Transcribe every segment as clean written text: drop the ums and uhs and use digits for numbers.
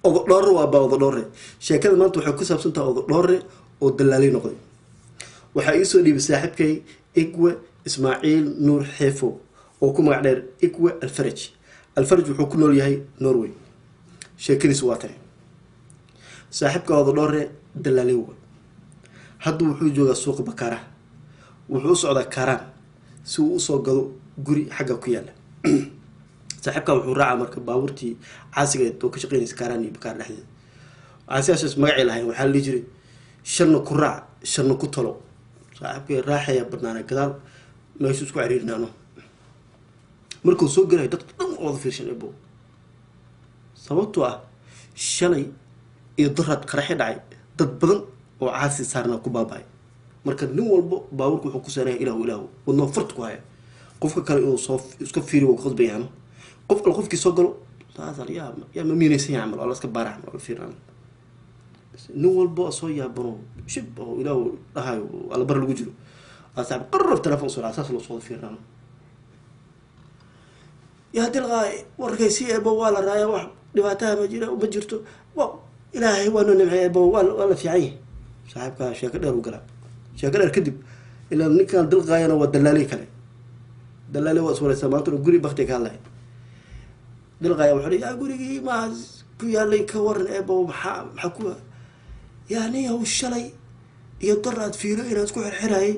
ogo dhore waa baa ogo dhore sheekada maanta waxay ku saabsan tahay ogo dhore oo dalaalay noqday waxa ii soo dhiibay saaxiibkay Igwe Ismaaciil Nuur Xeefo oo ku magac dheer Igwe Alfaraj wuxuu ku nool yahay Norway sheekadiisu waa tan saaxiibka ogo dhore dalaalay hadda wuxuu joogaa suuqa Bakaara wuxuu socdaa Karaan si uu soo gado guri xagga ku yaala saaxiibka wuxuu raacaa marka baaburtii caasiga oo ka shaqeynaysa Karaan iyo Bakaar dhexdeeda caasigaas magaciisa lahayn waxa la jiray shanna ku raac shanna ku talo saaxiibka raaxaya barnaana gadaal meeshu isku ciriirnaano markuu soo galay dadka dhan wada fiirshan ebo sababtoo ah shalay iyo darad qarax dhacay dad badan oo caasi saarna ku baabay marka nin walba baaburku wuxuu ku saaray ilaahu wadno furt ku haya qofka kale inuu soo iska fiiriyo oo qodbayaan qofkii soo galo taasar yaa ma miinaysan amal oo la iska baarax oo fiiraan nin walba soo yaabano shib oo ilaahu dhahayo ala bar lagu jiro asaab qarraf telefoon soo asaas loo soo fiiraan yaa dilqaay warkaysi ebo wala raaya wax dhibaatada ma jirto waa ilaahay waa noo nimcay ebo wala fiicay saaxiibka sheeko dheer u gala sheeko dheer kadib ilaa ninkan dilqaayana waa dalaalay kale dalaalay waa soo maanta guri baqti ka hadlay dilqaaya wuxuu yaa gurigii ma ku yaalay ka waran ebo maxaa ku yaani oo shalay iyo daraad fiiro inaan isku xirxiraay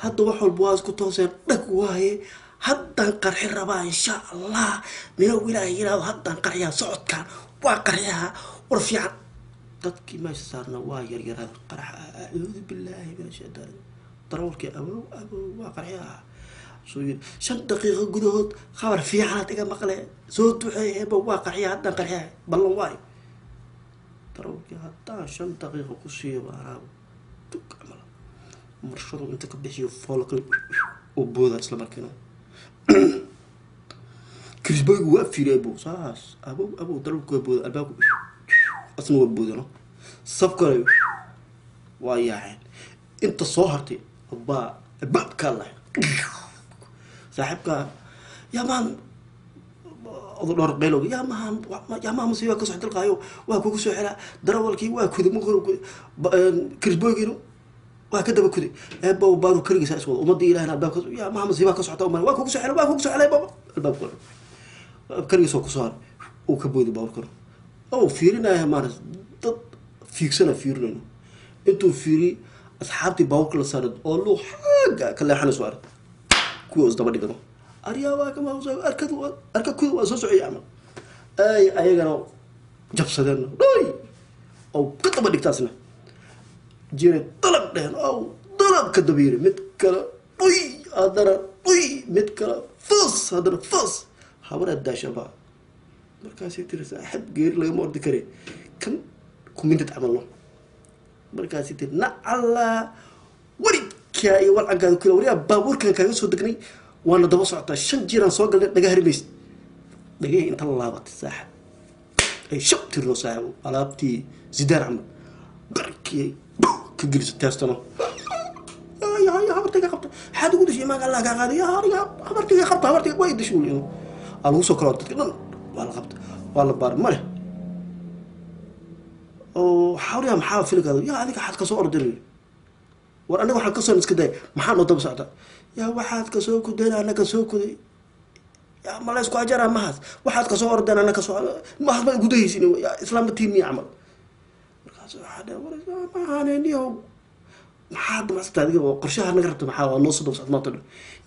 hadda wax walba waa isku tooseen dhag waaye haddaan qarxin rabaa insha Allah mina ilaahay yiraahdo haddaan qarxiyaa socodkan waa qarxiyaa war fiican dadkii ma saarna waa yaryarada qaraxa a'uudu billahi min shaytaan darawalkii abo waa qarxiyaa soo 5 daqiiqo gudahood khabar fiican iga maqle soo duxay ebo waa qarxiyaa haddaan qarxiyaa ballan waay darawalkii haddaan 5 daqiiqo ku siiyo baa tuk amal marshadu inta ka bixiyo foolka oo booda isla markiina كريسبوي وقفي أبو صاص أبو ضرب كوبود الباب أصلا وبودنا صفقة وياهن أنت صهرتي الباب كله صاحبك يا مان أضرب قيلو يا مان مصيبة كسر تلقايو واكو كسر حلا دراولكي واكو دمغرو كريسبوي كينو وهكذا بكذي أبو بارو كريس أسود ومضي إلى هنا الباب يا ما مصيبة كسر عطوا واكو كسر حلا واكو كسر حلا بابا الباب كله كريس وكسر وكبود باب كله أو فيرنا يا مارس ضد فيكسنا فيرنا أنتوا فيري أصحابتي باب كله صارت الله حاجة كلها حنا صار كويس دبا دقنو أريا واك ما هو أركض كوي وأسوس عيامه أي جنو جب صدرنا دوي أو كتب دكتاسنا جينا طلب دهن أو طلب كدبير متكلا طي هذا طي متكلا فص هذا فص حبر الداشة بقى مركز يترس أحب غير لا يمر ذكري كم كمين تتعمله مركز يتر نعلا وريد كاي والعنقاد كله وريا بابور كان يسودكني وانا دبص عطا شن جيران سوق نجاهر بيس نجاه انت اللابط الساحة اي شبت الرساعة علابتي زدار عمل بركي كجلس التاستنا يا خبرتك خبرت حد يقول شيء ما قال لك هذا يا خبرتك وايد شو اليوم أنا سكرات كذا ولا خبط ولا بار ماله أو حاول يا محاول في الكذا يا هذيك حد كسور دليل وأنا واحد كسر مسكدي محل نطب ساعته يا واحد كسور كده أنا كسور كده يا ما لا يسكو أجرا ما هذا واحد كسور ده أنا كسور ما هذا جودي سينو يا إسلام التيمي عمل هذا ما أنا اليوم محاد ما استدعي وقرشها نقرت محاول نص دوس ما طلع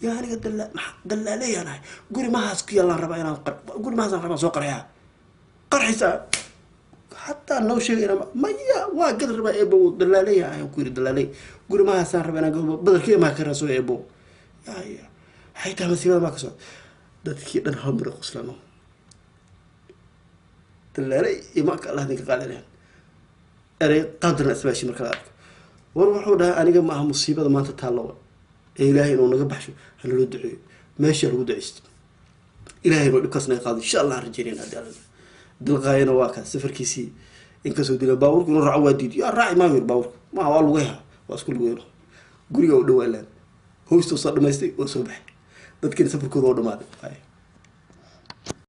يا أنا قد دل علي أنا قولي ما هسكي الله ربع أنا قولي ما هسا ربع سوق قرحها قرحسا حتى لو شيء ما يا واقد ربع أبو دل علي أنا قولي دل علي قولي ما هسا ربع أنا بدل كي ما كرسو أبو يا حيتها مسيبة ما كسر ده كي نهم رقص لنا دل علي ما الله ذيك قال لنا أري قدر الأسباب مركلات وروحوا ده أنا جمعها مصيبة ما تتطلع إلهي إنه نجبح شو هنلو دعي ماشي هنلو دعيست إلهي إنه لكسنا قاضي إن شاء الله رجالين هذا دلغاية نواكا سفر كيسي إنك سودي لباورك ونرع وادي يا راعي ما مير باورك ما هو الوجه واسكول وينه قولي يا ولد هو استوصل دمستي وصبح ده كده سفر كذا ودماده